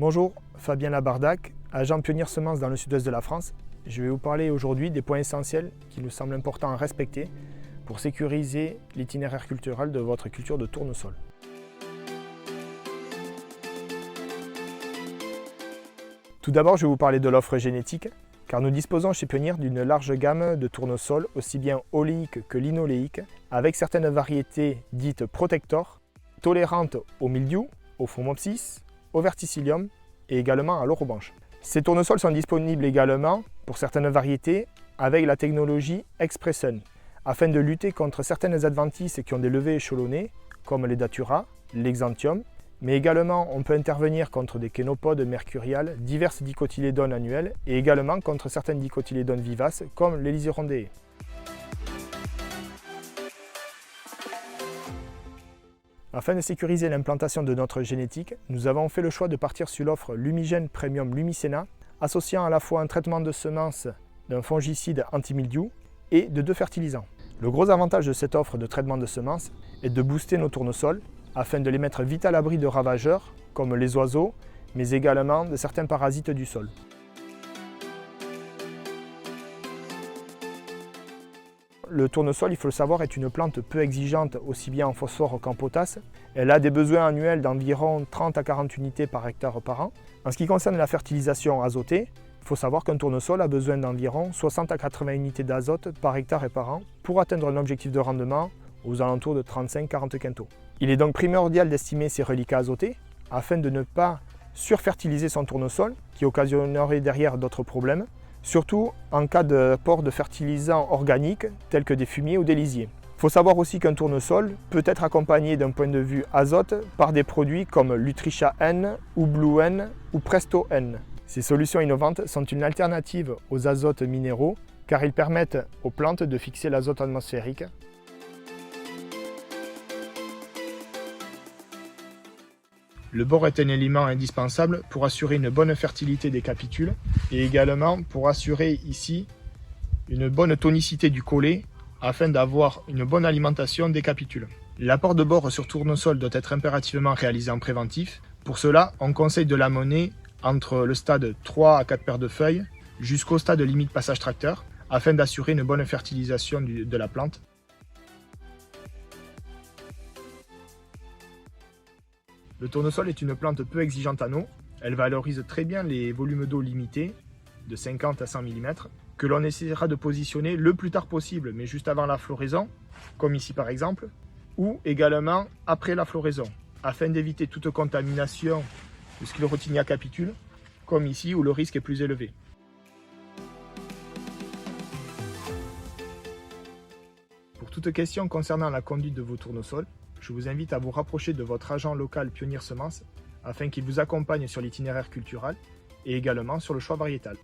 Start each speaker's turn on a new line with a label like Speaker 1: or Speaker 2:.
Speaker 1: Bonjour, Fabien Labardac, agent Pionnier Semences dans le sud-ouest de la France. Je vais vous parler aujourd'hui des points essentiels qui nous semblent importants à respecter pour sécuriser l'itinéraire culturel de votre culture de tournesol. Tout d'abord, je vais vous parler de l'offre génétique, car nous disposons chez Pionnier d'une large gamme de tournesols, aussi bien oléiques que linoléiques, avec certaines variétés dites protector, tolérantes au mildiou, au phomopsis, au verticillium et également à l'orobanche. Ces tournesols sont disponibles également pour certaines variétés avec la technologie Expressun, afin de lutter contre certaines adventices qui ont des levées échelonnées, comme les datura, l'exanthium, mais également on peut intervenir contre des kénopodes mercuriales, diverses dicotylédones annuelles et également contre certaines dicotylédones vivaces comme les Lysirondées. Afin de sécuriser l'implantation de notre génétique, nous avons fait le choix de partir sur l'offre Lumigène Premium Lumicena, associant à la fois un traitement de semences d'un fongicide anti-mildiou et de 2 fertilisants. Le gros avantage de cette offre de traitement de semences est de booster nos tournesols afin de les mettre vite à l'abri de ravageurs comme les oiseaux, mais également de certains parasites du sol. Le tournesol, il faut le savoir, est une plante peu exigeante aussi bien en phosphore qu'en potasse. Elle a des besoins annuels d'environ 30 à 40 unités par hectare par an. En ce qui concerne la fertilisation azotée, il faut savoir qu'un tournesol a besoin d'environ 60 à 80 unités d'azote par hectare et par an pour atteindre un objectif de rendement aux alentours de 35-40 quintaux. Il est donc primordial d'estimer ces reliquats azotés afin de ne pas surfertiliser son tournesol qui occasionnerait derrière d'autres problèmes, surtout en cas d'apport de fertilisants organiques tels que des fumiers ou des lisiers. Il faut savoir aussi qu'un tournesol peut être accompagné d'un point de vue azote par des produits comme Lutricia N ou Blue N ou Presto N. Ces solutions innovantes sont une alternative aux azotes minéraux car ils permettent aux plantes de fixer l'azote atmosphérique. Le bore est un élément indispensable pour assurer une bonne fertilité des capitules et également pour assurer ici une bonne tonicité du collet afin d'avoir une bonne alimentation des capitules. L'apport de bore sur tournesol doit être impérativement réalisé en préventif. Pour cela, on conseille de l'amener entre le stade 3 à 4 paires de feuilles jusqu'au stade limite passage tracteur afin d'assurer une bonne fertilisation de la plante. Le tournesol est une plante peu exigeante en eau. Elle valorise très bien les volumes d'eau limités, de 50 à 100 mm, que l'on essaiera de positionner le plus tard possible, mais juste avant la floraison, comme ici par exemple, ou également après la floraison, afin d'éviter toute contamination de Sclerotinia capitule, comme ici où le risque est plus élevé. Pour toute question concernant la conduite de vos tournesols, je vous invite à vous rapprocher de votre agent local Pionnier Semences afin qu'il vous accompagne sur l'itinéraire culturel et également sur le choix variétal.